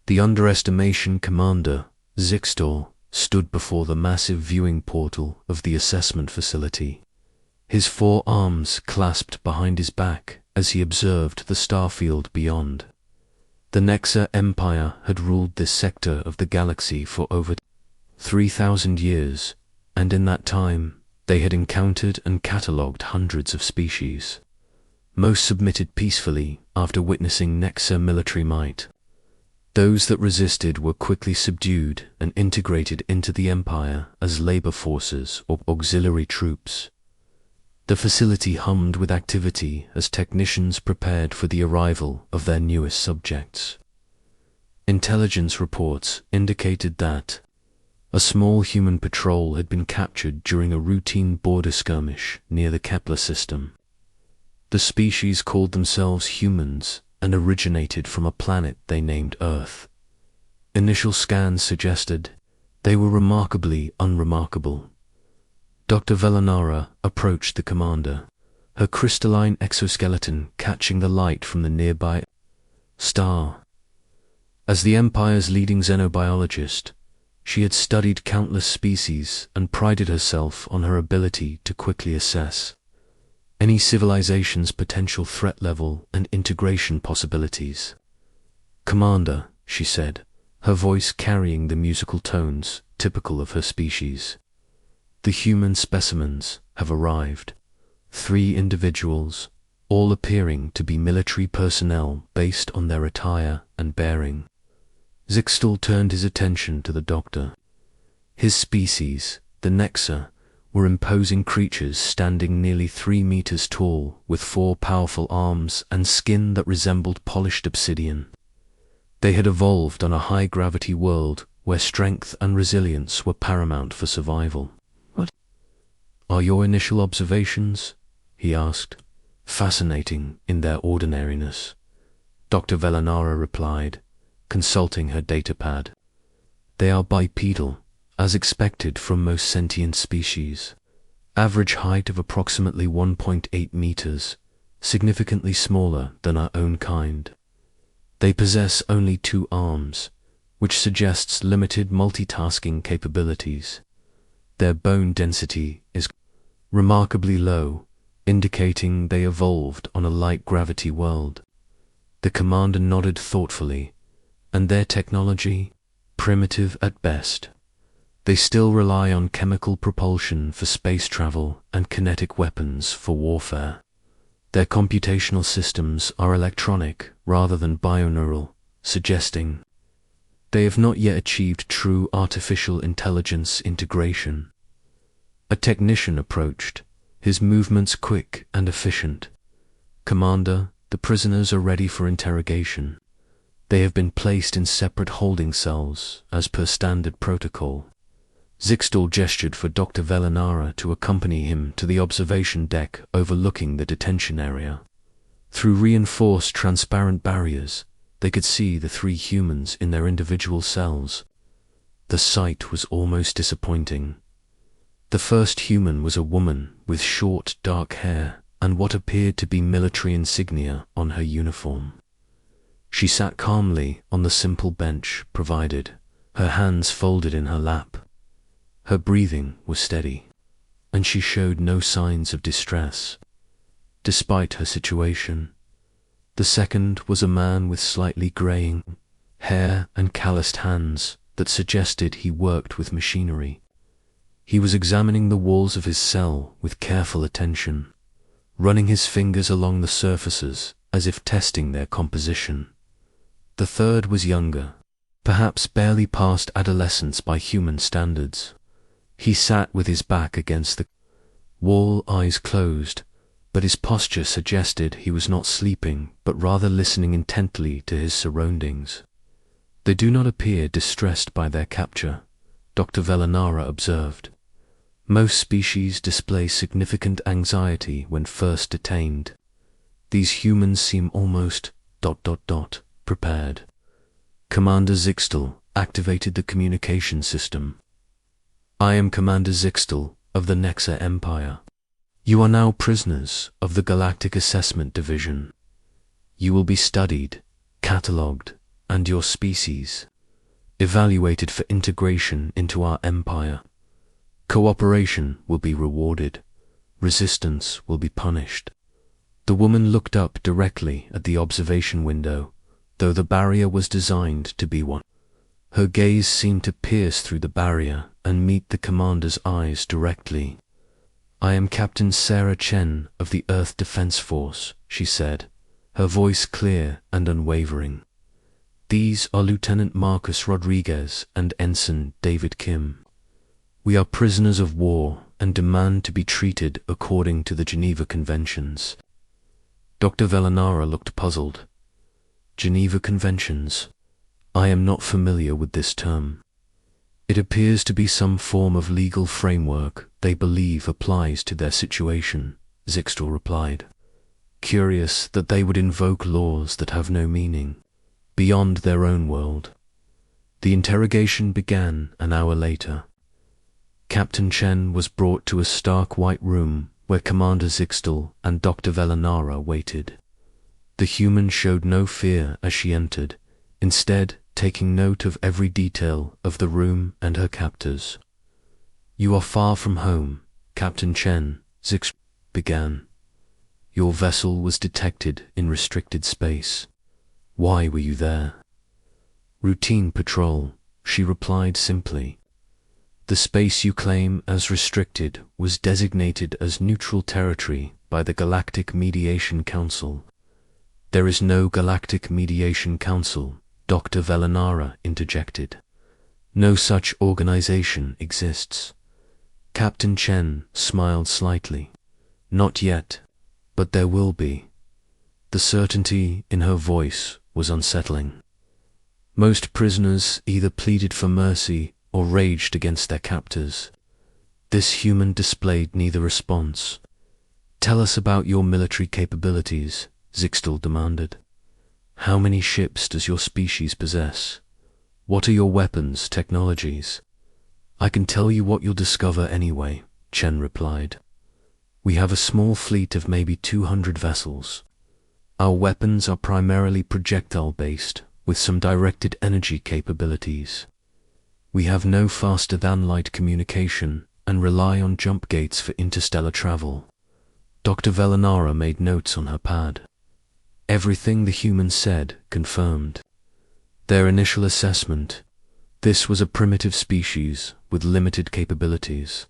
The underestimation commander, Zixtal, stood before the massive viewing portal of the assessment facility, his 4 arms clasped behind his back as he observed the starfield beyond. The Nexa Empire had ruled this sector of the galaxy for over 3,000 years, and in that time they had encountered and catalogued hundreds of species. Most submitted peacefully after witnessing Nexa military might. Those that resisted were quickly subdued and integrated into the Empire as labor forces or auxiliary troops. The facility hummed with activity as technicians prepared for the arrival of their newest subjects. Intelligence reports indicated that a small human patrol had been captured during a routine border skirmish near the Kepler system. The species called themselves humans and originated from a planet they named Earth. Initial scans suggested they were remarkably unremarkable. Dr. Velanara approached the commander, her crystalline exoskeleton catching the light from the nearby star. As the Empire's leading xenobiologist, she had studied countless species and prided herself on her ability to quickly assess any civilization's potential threat level and integration possibilities. "Commander," she said, her voice carrying the musical tones typical of her species, "the human specimens have arrived. 3 individuals, all appearing to be military personnel based on their attire and bearing." Zixtal turned his attention to the doctor. His species, the Nexa, were imposing creatures standing nearly 3 meters tall with 4 powerful arms and skin that resembled polished obsidian. They had evolved on a high-gravity world where strength and resilience were paramount for survival. "What are your initial observations?" he asked, fascinating in their ordinariness. Dr. Velanara replied, consulting her datapad. "They are bipedal, as expected from most sentient species. Average height of approximately 1.8 meters, significantly smaller than our own kind. They possess only 2 arms, which suggests limited multitasking capabilities. Their bone density is remarkably low, indicating they evolved on a light gravity world." The commander nodded thoughtfully. "And their technology? Primitive at best. They still rely on chemical propulsion for space travel and kinetic weapons for warfare. Their computational systems are electronic rather than bioneural, suggesting they have not yet achieved true artificial intelligence integration." A technician approached, his movements quick and efficient. "Commander, the prisoners are ready for interrogation. They have been placed in separate holding cells, as per standard protocol." Zixtal gestured for Dr. Velanara to accompany him to the observation deck overlooking the detention area. Through reinforced transparent barriers, they could see the 3 humans in their individual cells. The sight was almost disappointing. The first human was a woman with short, dark hair and what appeared to be military insignia on her uniform. She sat calmly on the simple bench provided, her hands folded in her lap. Her breathing was steady, and she showed no signs of distress, despite her situation. The second was a man with slightly graying hair and calloused hands that suggested he worked with machinery. He was examining the walls of his cell with careful attention, running his fingers along the surfaces as if testing their composition. The third was younger, perhaps barely past adolescence by human standards. He sat with his back against the wall, eyes closed, but his posture suggested he was not sleeping, but rather listening intently to his surroundings. "They do not appear distressed by their capture," Dr. Velanara observed. "Most species display significant anxiety when first detained. These humans seem almost ... prepared." Commander Zixtal activated the communication system. "I am Commander Zixtal of the Nexa Empire. You are now prisoners of the Galactic Assessment Division. You will be studied, catalogued, and your species, evaluated for integration into our empire. Cooperation will be rewarded. Resistance will be punished. The woman looked up directly at the observation window, though the barrier was designed to be one. Her gaze seemed to pierce through the barrier and meet the commander's eyes directly. "I am Captain Sarah Chen of the Earth Defense Force," she said, her voice clear and unwavering. "These are Lieutenant Marcus Rodriguez and Ensign David Kim. We are prisoners of war and demand to be treated according to the Geneva Conventions." Dr. Velanara looked puzzled. "Geneva Conventions? I am not familiar with this term." "It appears to be some form of legal framework they believe applies to their situation," Zixtal replied. "Curious that they would invoke laws that have no meaning, beyond their own world." The interrogation began an hour later. Captain Chen was brought to a stark white room where Commander Zixtal and Dr. Velanara waited. The human showed no fear as she entered, instead taking note of every detail of the room and her captors. "You are far from home, Captain Chen," Zixtal began. "Your vessel was detected in restricted space. Why were you there?" "Routine patrol," she replied simply. "The space you claim as restricted was designated as neutral territory by the Galactic Mediation Council." "There is no Galactic Mediation Council," Dr. Velanara interjected. "No such organization exists." Captain Chen smiled slightly. "Not yet, but there will be." The certainty in her voice was unsettling. Most prisoners either pleaded for mercy or raged against their captors. This human displayed neither response. "Tell us about your military capabilities," Zixtal demanded. "How many ships does your species possess? What are your weapons, technologies?" "I can tell you what you'll discover anyway," Chen replied. "We have a small fleet of maybe 200 vessels. Our weapons are primarily projectile-based, with some directed energy capabilities. We have no faster-than-light communication and rely on jump gates for interstellar travel." Dr. Velanara made notes on her pad. Everything the human said confirmed. Their initial assessment: this was a primitive species with limited capabilities.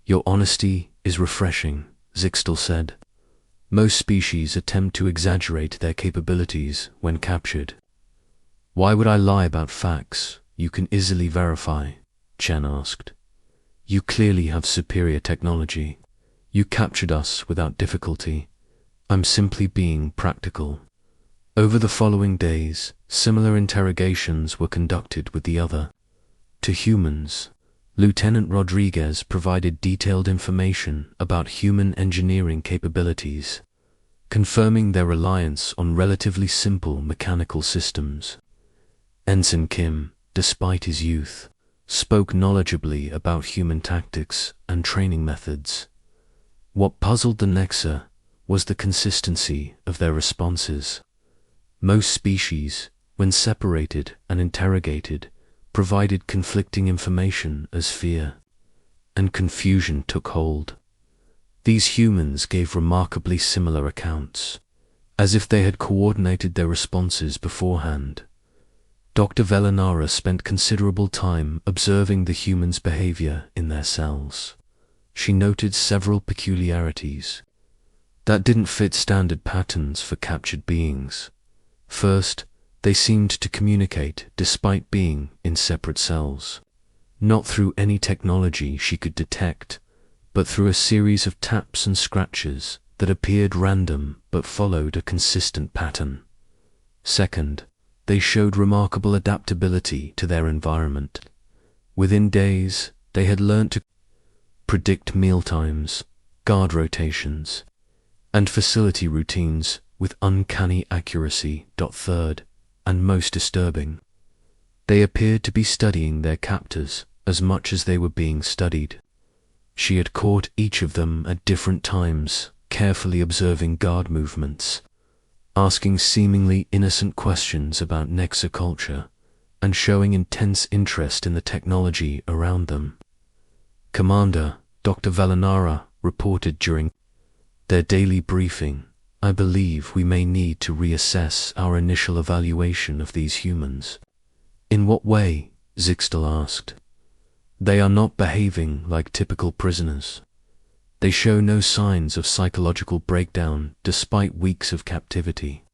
"Your honesty is refreshing," Zixtal said. "Most species attempt to exaggerate their capabilities when captured." "Why would I lie about facts you can easily verify?" Chen asked. "You clearly have superior technology. You captured us without difficulty. I'm simply being practical." Over the following days, similar interrogations were conducted with the other. To humans, Lieutenant Rodriguez provided detailed information about human engineering capabilities, confirming their reliance on relatively simple mechanical systems. Ensign Kim, despite his youth, spoke knowledgeably about human tactics and training methods. What puzzled the Nexa was the consistency of their responses. Most species, when separated and interrogated, provided conflicting information as fear, and confusion took hold. These humans gave remarkably similar accounts, as if they had coordinated their responses beforehand. Dr. Velanara spent considerable time observing the humans' behavior in their cells. She noted several peculiarities that didn't fit standard patterns for captured beings. First, they seemed to communicate despite being in separate cells, not through any technology she could detect, but through a series of taps and scratches that appeared random but followed a consistent pattern. Second, they showed remarkable adaptability to their environment. Within days, they had learnt to predict mealtimes, guard rotations, and facility routines with uncanny accuracy. Third, and most disturbing, they appeared to be studying their captors as much as they were being studied. She had caught each of them at different times, carefully observing guard movements, asking seemingly innocent questions about Nexoculture and showing intense interest in the technology around them. Commander Dr. Vallenara reported during their daily briefing, "I believe we may need to reassess our initial evaluation of these humans." "In what way?" Zixtal asked. "They are not behaving like typical prisoners. They show no signs of psychological breakdown despite weeks of captivity.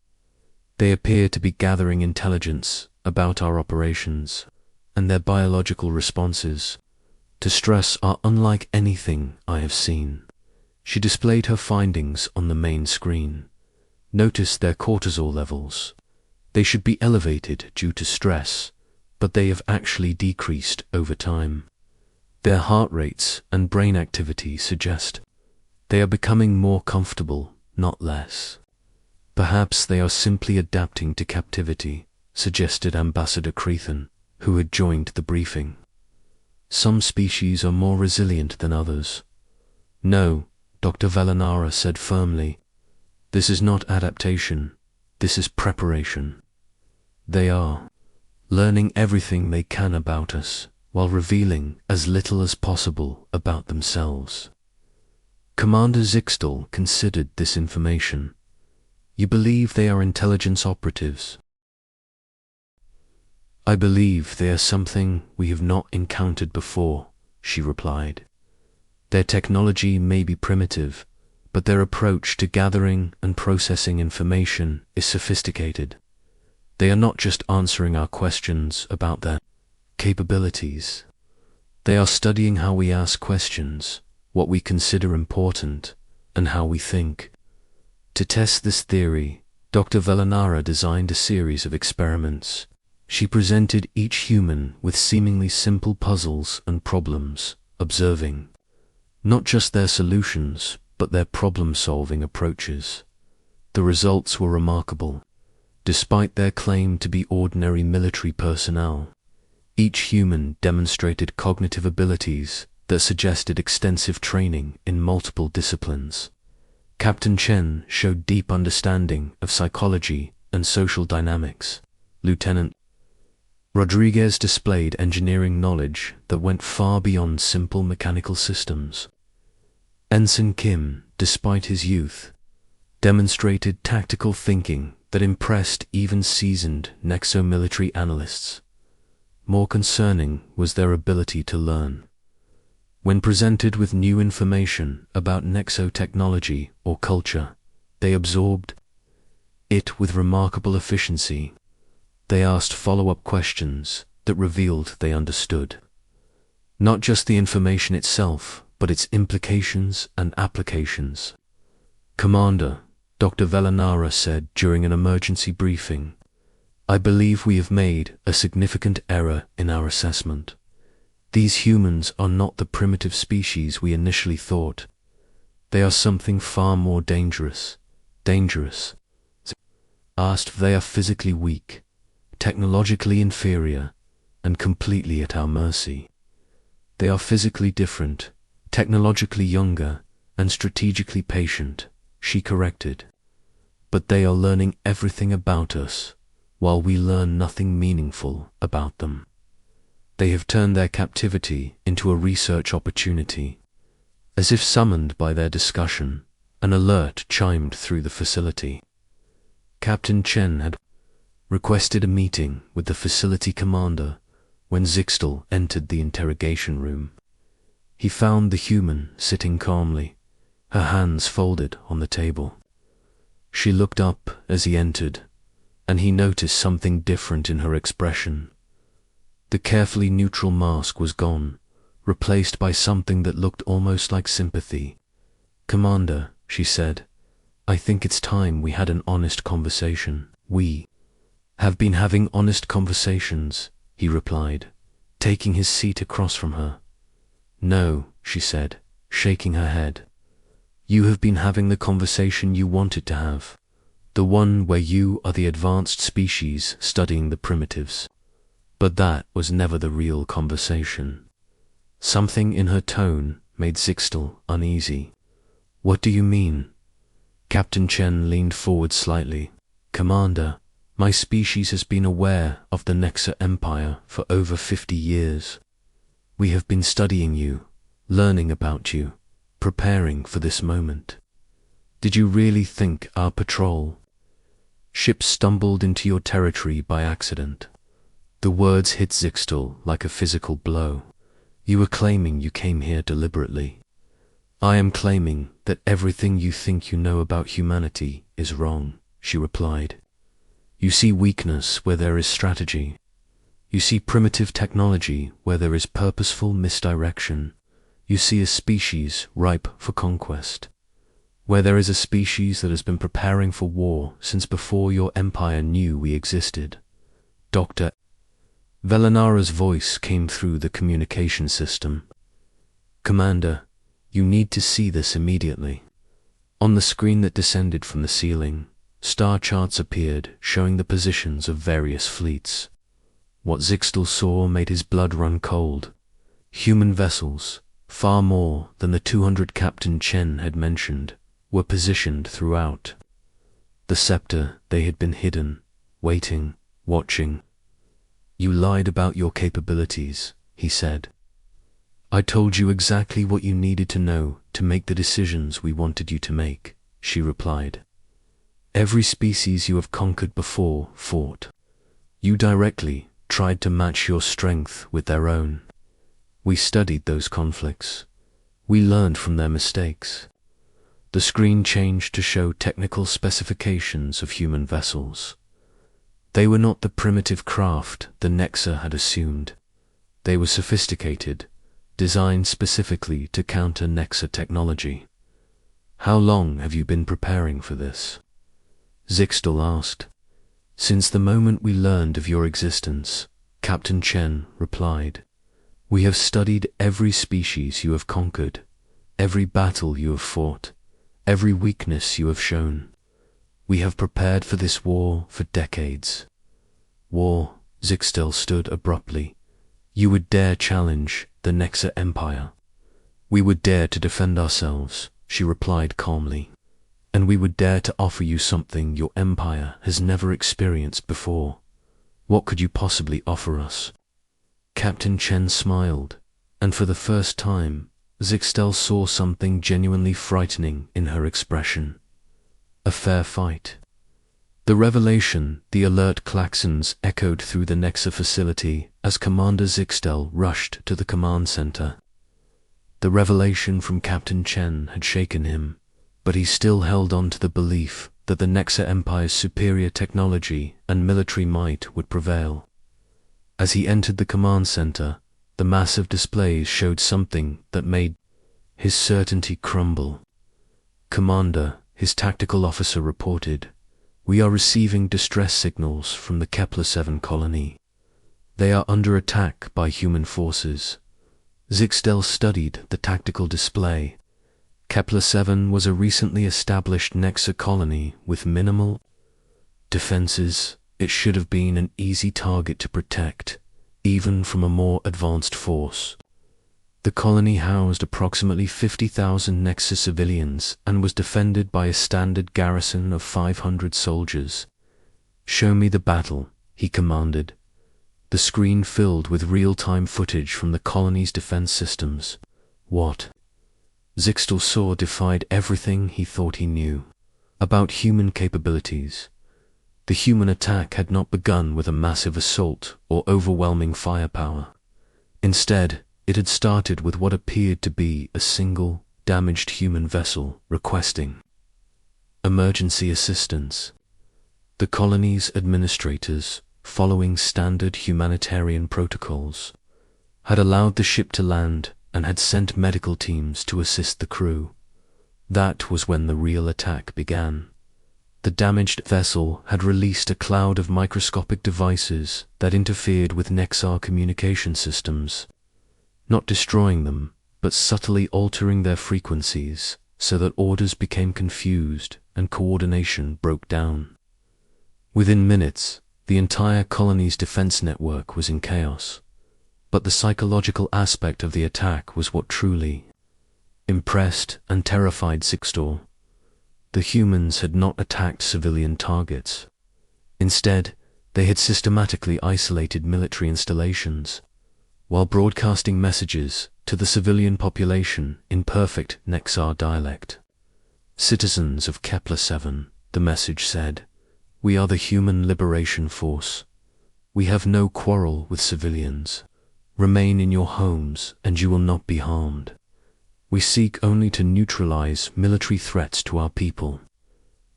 They appear to be gathering intelligence about our operations, and their biological responses to stress are unlike anything I have seen." She displayed her findings on the main screen. "Notice their cortisol levels. They should be elevated due to stress, but they have actually decreased over time. Their heart rates and brain activity suggest they are becoming more comfortable, not less. Perhaps they are simply adapting to captivity," suggested Ambassador Crethan, who had joined the briefing. "Some species are more resilient than others." "No," Dr. Vallenara said firmly. "This is not adaptation. This is preparation. They are learning everything they can about us, while revealing as little as possible about themselves." Commander Zixtal considered this information. "You believe they are intelligence operatives?" "I believe they are something we have not encountered before," she replied. "Their technology may be primitive, but their approach to gathering and processing information is sophisticated. They are not just answering our questions about their capabilities. They are studying how we ask questions, what we consider important, and how we think." To test this theory, Dr. Vallenara designed a series of experiments. She presented each human with seemingly simple puzzles and problems, observing not just their solutions, but their problem-solving approaches. The results were remarkable. Despite their claim to be ordinary military personnel, each human demonstrated cognitive abilities that suggested extensive training in multiple disciplines. Captain Chen showed deep understanding of psychology and social dynamics. Lieutenant Rodriguez displayed engineering knowledge that went far beyond simple mechanical systems. Ensign Kim, despite his youth, demonstrated tactical thinking that impressed even seasoned nexo-military analysts. More concerning was their ability to learn. When presented with new information about nexo-technology or culture, they absorbed it with remarkable efficiency. They asked follow-up questions that revealed they understood not just the information itself, but its implications and applications. Commander Dr. Vallenara said during an emergency briefing, "I believe we have made a significant error in our assessment. These humans are not the primitive species we initially thought. They are something far more dangerous. Asked if they are physically weak, technologically inferior, and completely at our mercy. They are physically different, technologically younger, and strategically patient," she corrected. "But they are learning everything about us, while we learn nothing meaningful about them. They have turned their captivity into a research opportunity." As if summoned by their discussion, an alert chimed through the facility. Captain Chen had requested a meeting with the facility commander when Zixtal entered the interrogation room. He found the human sitting calmly, her hands folded on the table. She looked up as he entered, and he noticed something different in her expression. The carefully neutral mask was gone, replaced by something that looked almost like sympathy. "Commander," she said, "I think it's time we had an honest conversation." "We have been having honest conversations," he replied, taking his seat across from her. "No," she said, shaking her head. "You have been having the conversation you wanted to have, the one where you are the advanced species studying the primitives. But that was never the real conversation." Something in her tone made Zixtal uneasy. "What do you mean?" Captain Chen leaned forward slightly. Commander, my species has been aware of the Nexa Empire for over 50 years. We have been studying you, learning about you, preparing for this moment. Did you really think our patrol ship stumbled into your territory by accident? The words hit Zixtal like a physical blow. You are claiming you came here deliberately. I am claiming that everything you think you know about humanity is wrong, she replied. You see weakness where there is strategy. You see primitive technology where there is purposeful misdirection. You see a species ripe for conquest, where there is a species that has been preparing for war since before your empire knew we existed. Dr. Velinara's voice came through the communication system. Commander, you need to see this immediately. On the screen that descended from the ceiling, star charts appeared showing the positions of various fleets. What Zixtal saw made his blood run cold. Human vessels, far more than the 200 Captain Chen had mentioned, were positioned throughout. The scepter, they had been hidden, waiting, watching. You lied about your capabilities, he said. I told you exactly what you needed to know to make the decisions we wanted you to make, she replied. Every species you have conquered before fought. You directly tried to match your strength with their own. We studied those conflicts. We learned from their mistakes. The screen changed to show technical specifications of human vessels. They were not the primitive craft the Nexa had assumed. They were sophisticated, designed specifically to counter Nexa technology. How long have you been preparing for this? Zixtal asked. Since the moment we learned of your existence, Captain Chen replied. We have studied every species you have conquered, every battle you have fought, every weakness you have shown. We have prepared for this war for decades. War, Zixtal stood abruptly. You would dare challenge the Nexa Empire. We would dare to defend ourselves, she replied calmly. And we would dare to offer you something your empire has never experienced before. What could you possibly offer us? Captain Chen smiled, and for the first time, Zixtal saw something genuinely frightening in her expression. A fair fight. The revelation, the alert klaxons echoed through the Nexa facility as Commander Zixtal rushed to the command center. The revelation from Captain Chen had shaken him, but he still held on to the belief that the Nexa Empire's superior technology and military might would prevail. As he entered the command center, the massive displays showed something that made his certainty crumble. Commander, his tactical officer reported, we are receiving distress signals from the Kepler-7 colony. They are under attack by human forces. Zixtal studied the tactical display. Kepler-7 was a recently established Nexa colony with minimal defenses. It should have been an easy target to protect, even from a more advanced force. The colony housed approximately 50,000 Nexa civilians and was defended by a standard garrison of 500 soldiers. Show me the battle, he commanded. The screen filled with real-time footage from the colony's defense systems. What Zixtal saw defied everything he thought he knew about human capabilities. The human attack had not begun with a massive assault or overwhelming firepower. Instead, it had started with what appeared to be a single, damaged human vessel requesting emergency assistance. The colony's administrators, following standard humanitarian protocols, had allowed the ship to land and had sent medical teams to assist the crew. That was when the real attack began. The damaged vessel had released a cloud of microscopic devices that interfered with Nexar communication systems, not destroying them, but subtly altering their frequencies so that orders became confused and coordination broke down. Within minutes, the entire colony's defense network was in chaos, but the psychological aspect of the attack was what truly impressed and terrified Zixtal. The humans had not attacked civilian targets. Instead, they had systematically isolated military installations, while broadcasting messages to the civilian population in perfect Nexar dialect. Citizens of Kepler-7, the message said, we are the human liberation force. We have no quarrel with civilians. Remain in your homes and you will not be harmed. We seek only to neutralize military threats to our people.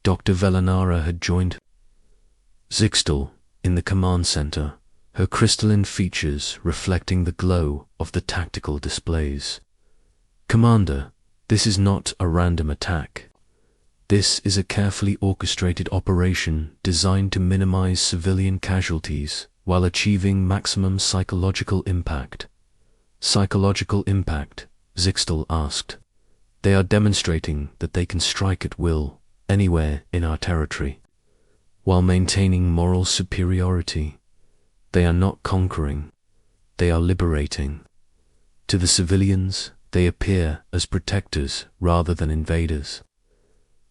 Dr. Velanara had joined Zixtal in the command center, her crystalline features reflecting the glow of the tactical displays. Commander, this is not a random attack. This is a carefully orchestrated operation designed to minimize civilian casualties while achieving maximum psychological impact. Psychological impact, Zixtal asked. They are demonstrating that they can strike at will, anywhere in our territory, while maintaining moral superiority. They are not conquering, they are liberating. To the civilians, they appear as protectors rather than invaders.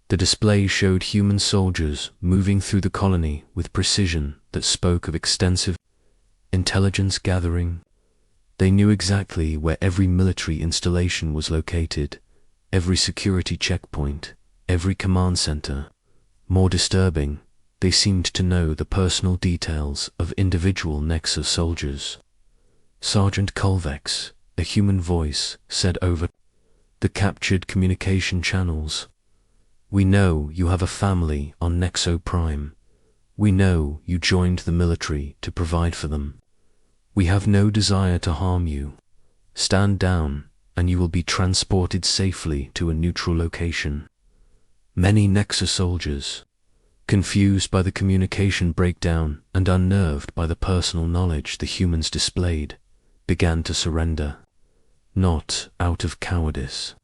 The display showed human soldiers moving through the colony with precision that spoke of extensive intelligence gathering. They knew exactly where every military installation was located, every security checkpoint, every command center. More disturbing, they seemed to know the personal details of individual Nexus soldiers. Sergeant Colvex, a human voice, said over the captured communication channels, we know you have a family on Nexo Prime. We know you joined the military to provide for them. We have no desire to harm you. Stand down, and you will be transported safely to a neutral location. Many Nexus soldiers, confused by the communication breakdown and unnerved by the personal knowledge the humans displayed, began to surrender, not out of cowardice,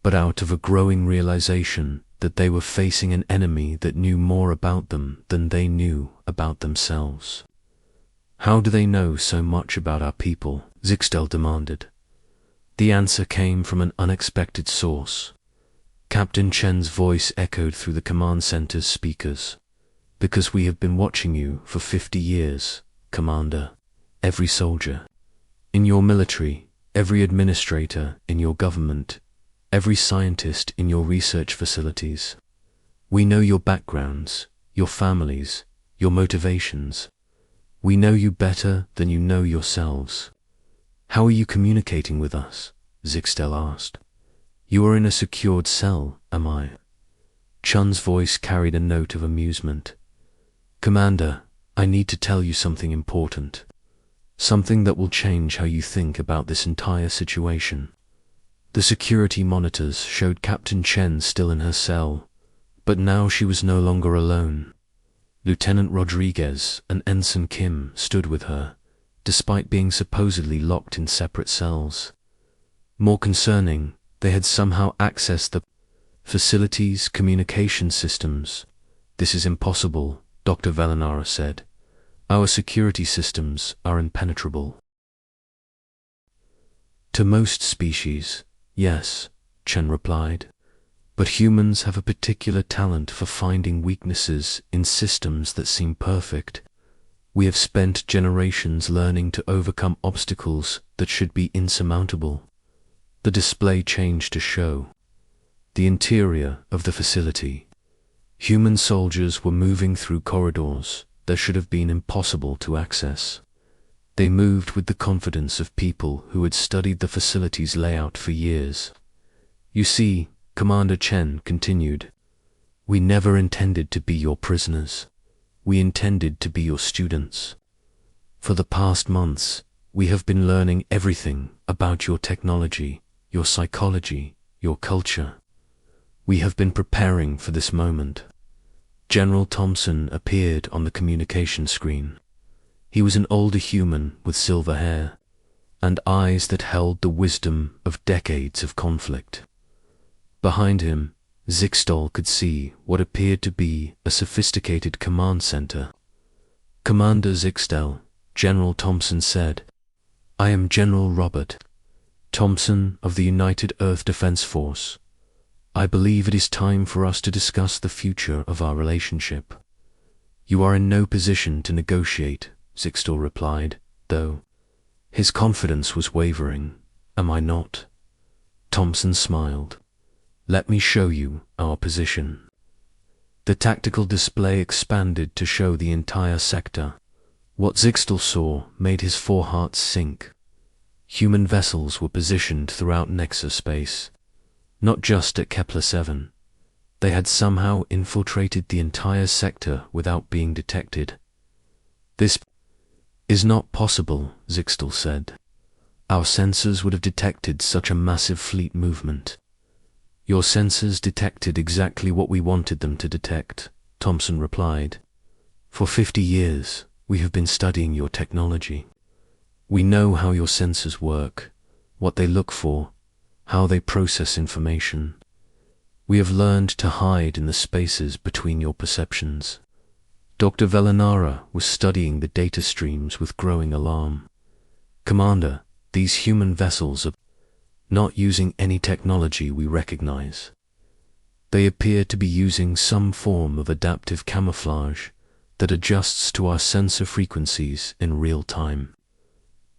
but out of a growing realization that they were facing an enemy that knew more about them than they knew about themselves. How do they know so much about our people? Zixtal demanded. The answer came from an unexpected source. Captain Chen's voice echoed through the command center's speakers. Because we have been watching you for 50 years, Commander. Every soldier in your military, every administrator in your government, every scientist in your research facilities. We know your backgrounds, your families, your motivations. We know you better than you know yourselves. How are you communicating with us? Zixtal asked. You are in a secured cell, am I? Chun's voice carried a note of amusement. Commander, I need to tell you something important. Something that will change how you think about this entire situation. The security monitors showed Captain Chen still in her cell, but now she was no longer alone. Lieutenant Rodriguez and Ensign Kim stood with her, despite being supposedly locked in separate cells. More concerning, they had somehow accessed the facility's communication systems. This is impossible, Dr. Velanara said. Our security systems are impenetrable. To most species, yes, Chen replied, but humans have a particular talent for finding weaknesses in systems that seem perfect. We have spent generations learning to overcome obstacles that should be insurmountable. The display changed to show the interior of the facility. Human soldiers were moving through corridors that should have been impossible to access. They moved with the confidence of people who had studied the facility's layout for years. You see, Commander Chen continued, we never intended to be your prisoners. We intended to be your students. For the past months, we have been learning everything about your technology, your psychology, your culture. We have been preparing for this moment. General Thompson appeared on the communication screen. He was an older human with silver hair and eyes that held the wisdom of decades of conflict. Behind him, Zixtal could see what appeared to be a sophisticated command center. Commander Zixtal, General Thompson said, I am General Robert Thompson of the United Earth Defense Force. I believe it is time for us to discuss the future of our relationship. You are in no position to negotiate, Zixtal replied, though his confidence was wavering. Am I not? Thompson smiled. Let me show you our position. The tactical display expanded to show the entire sector. What Zixtal saw made his four hearts sink. Human vessels were positioned throughout Nexa space, not just at Kepler-7. They had somehow infiltrated the entire sector without being detected. This is not possible, Zixtal said. Our sensors would have detected such a massive fleet movement. Your sensors detected exactly what we wanted them to detect, Thompson replied. For 50 years, we have been studying your technology. We know how your sensors work, what they look for, how they process information. We have learned to hide in the spaces between your perceptions. Dr. Velinara was studying the data streams with growing alarm. Commander, these human vessels are not using any technology we recognize. They appear to be using some form of adaptive camouflage that adjusts to our sensor frequencies in real time.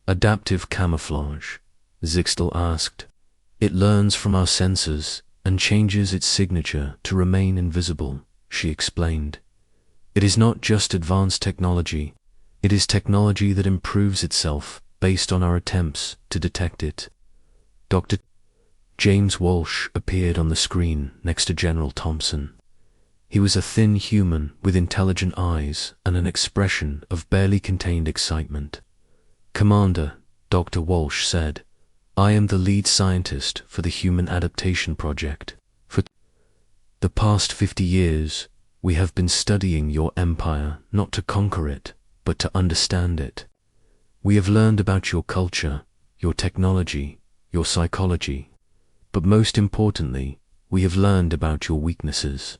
Adaptive camouflage? Zixtal asked. It learns from our sensors and changes its signature to remain invisible, she explained. It is not just advanced technology, it is technology that improves itself based on our attempts to detect it. Dr. James Walsh appeared on the screen next to General Thompson. He was a thin human with intelligent eyes and an expression of barely contained excitement. Commander, Dr. Walsh said, I am the lead scientist for the Human Adaptation Project. For the past 50 years, we have been studying your empire not to conquer it, but to understand it. We have learned about your culture, your technology, your psychology. But most importantly, we have learned about your weaknesses.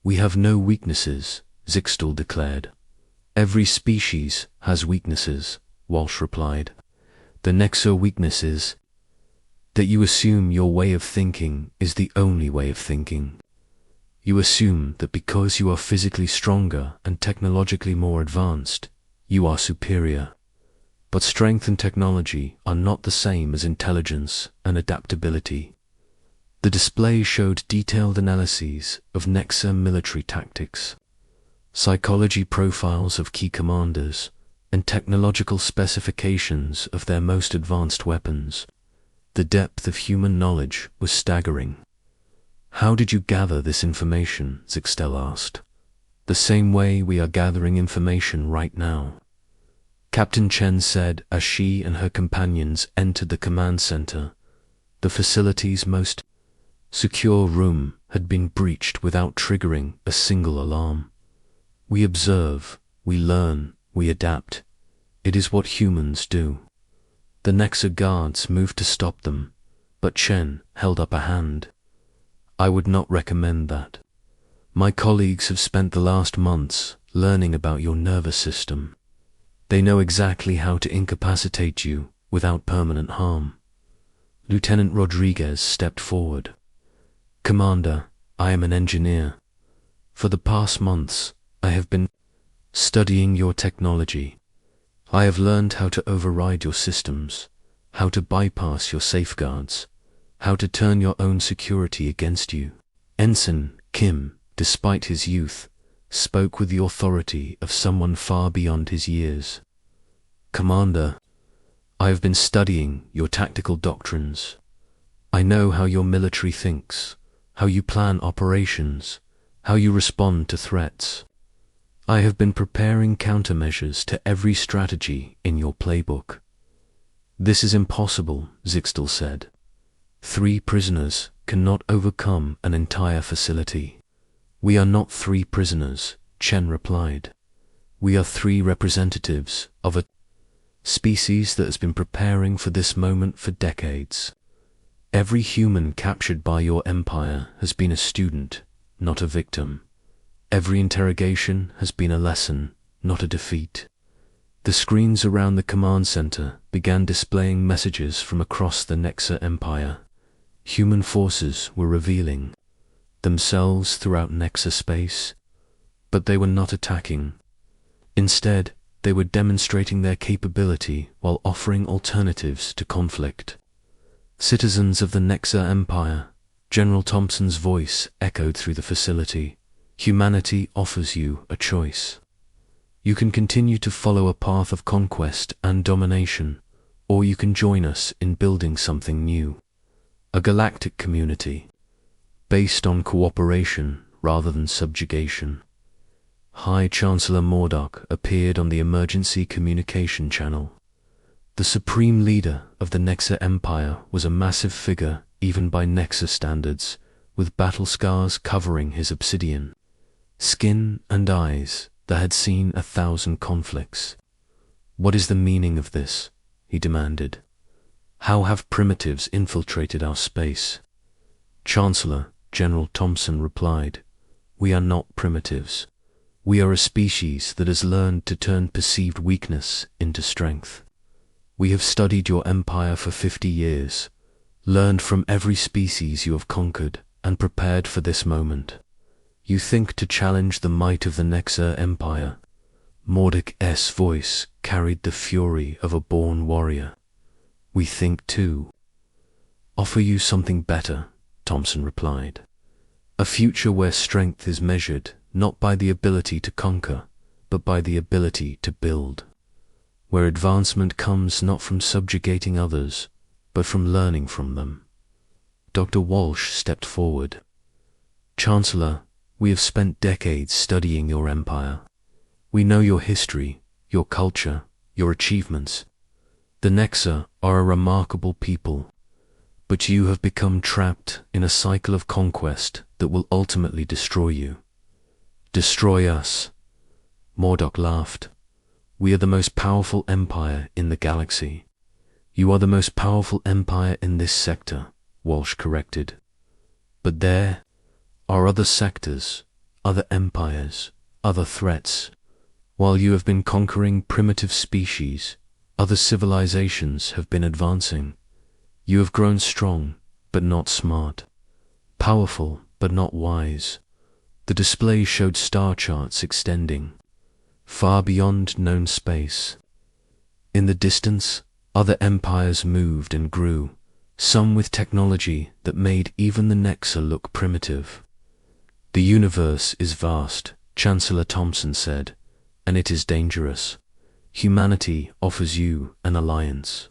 We have no weaknesses, Zixtal declared. Every species has weaknesses, Walsh replied. The Nexa weakness is that you assume your way of thinking is the only way of thinking. You assume that because you are physically stronger and technologically more advanced, you are superior. But strength and technology are not the same as intelligence and adaptability. The display showed detailed analyses of Nexa military tactics, psychology profiles of key commanders, and technological specifications of their most advanced weapons. The depth of human knowledge was staggering. How did you gather this information? Zixtal asked. The same way we are gathering information right now. Captain Chen said as she and her companions entered the command center. The facility's most secure room had been breached without triggering a single alarm. We observe, we learn, we adapt. It is what humans do. The Nexa guards moved to stop them, but Chen held up a hand. I would not recommend that. My colleagues have spent the last months learning about your nervous system. They know exactly how to incapacitate you without permanent harm. Lieutenant Rodriguez stepped forward. Commander, I am an engineer. For the past months, I have been studying your technology. I have learned how to override your systems, how to bypass your safeguards, how to turn your own security against you. Ensign Kim, despite his youth, spoke with the authority of someone far beyond his years. Commander, I have been studying your tactical doctrines. I know how your military thinks, how you plan operations, how you respond to threats. I have been preparing countermeasures to every strategy in your playbook. This is impossible, Zixtal said. 3 prisoners cannot overcome an entire facility. We are not 3 prisoners, Chen replied. We are 3 representatives of a species that has been preparing for this moment for decades. Every human captured by your empire has been a student, not a victim. Every interrogation has been a lesson, not a defeat. The screens around the command center began displaying messages from across the Nexa Empire. Human forces were revealing themselves throughout Nexa space. But they were not attacking. Instead, they were demonstrating their capability while offering alternatives to conflict. Citizens of the Nexa Empire, General Thompson's voice echoed through the facility. Humanity offers you a choice. You can continue to follow a path of conquest and domination, or you can join us in building something new. A galactic community, based on cooperation rather than subjugation. High Chancellor Mordok appeared on the emergency communication channel. The supreme leader of the Nexa Empire was a massive figure even by Nexa standards, with battle scars covering his obsidian skin and eyes that had seen 1,000 conflicts. "What is the meaning of this?" he demanded. "How have primitives infiltrated our space?" Chancellor General Thompson replied, "We are not primitives. We are a species that has learned to turn perceived weakness into strength. We have studied your empire for 50 years, learned from every species you have conquered, and prepared for this moment. You think to challenge the might of the Nexa Empire." Mordok's voice carried the fury of a born warrior. "We think too. Offer you something better," Thompson replied. "A future where strength is measured not by the ability to conquer, but by the ability to build. Where advancement comes not from subjugating others, but from learning from them." Dr. Walsh stepped forward. "Chancellor, we have spent decades studying your empire. We know your history, your culture, your achievements. The Nexa are a remarkable people, but you have become trapped in a cycle of conquest that will ultimately destroy you." "Destroy us?" Mordok laughed. "We are the most powerful empire in the galaxy." "You are the most powerful empire in this sector," Walsh corrected. "But there are other sectors, other empires, other threats. While you have been conquering primitive species, other civilizations have been advancing. You have grown strong, but not smart. Powerful, but not wise." The display showed star charts extending far beyond known space. In the distance, other empires moved and grew, some with technology that made even the Nexa look primitive. "The universe is vast," Chancellor Thompson said, "and it is dangerous. Humanity offers you an alliance.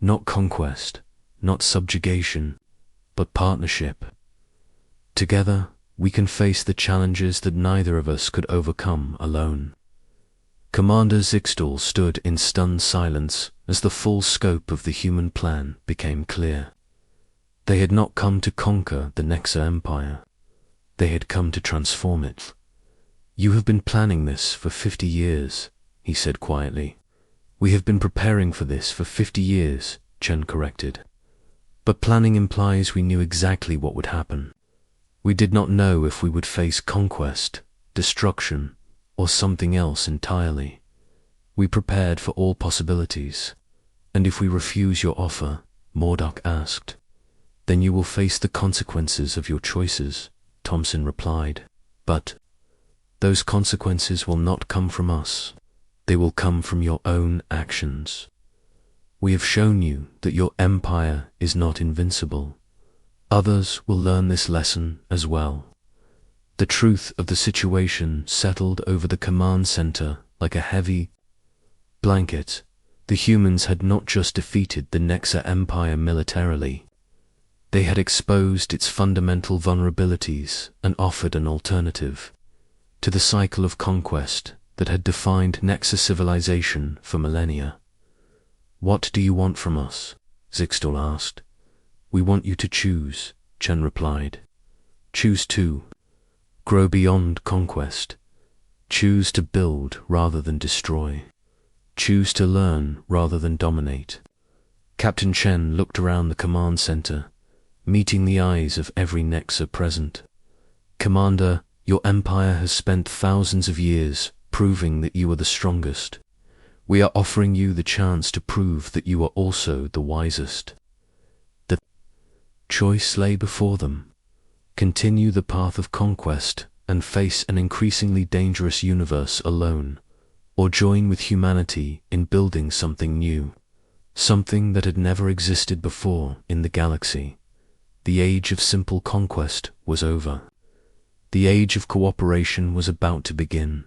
Not conquest, not subjugation, but partnership. Together, we can face the challenges that neither of us could overcome alone." Commander Zixtal stood in stunned silence as the full scope of the human plan became clear. They had not come to conquer the Nexa Empire. They had come to transform it. "You have been planning this for 50 years, he said quietly. "We have been preparing for this for 50 years, Chen corrected. "But planning implies we knew exactly what would happen. We did not know if we would face conquest, destruction, or something else entirely. We prepared for all possibilities. And if we refuse your offer," Mordok asked, "then you will face the consequences of your choices," Thompson replied. "But those consequences will not come from us. They will come from your own actions. We have shown you that your empire is not invincible. Others will learn this lesson as well." The truth of the situation settled over the command center like a heavy blanket. The humans had not just defeated the Nexa Empire militarily. They had exposed its fundamental vulnerabilities and offered an alternative to the cycle of conquest that had defined Nexa civilization for millennia. "What do you want from us?" Zixtal asked. "We want you to choose," Chen replied. "Choose to grow beyond conquest. Choose to build rather than destroy. Choose to learn rather than dominate." Captain Chen looked around the command center, meeting the eyes of every Nexa present. "Commander, your empire has spent thousands of years proving that you are the strongest. We are offering you the chance to prove that you are also the wisest." The choice lay before them: continue the path of conquest and face an increasingly dangerous universe alone, or join with humanity in building something new, something that had never existed before in the galaxy. The age of simple conquest was over. The age of cooperation was about to begin.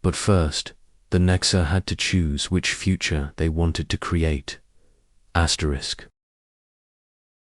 But first, the Nexa had to choose which future they wanted to create. Asterisk.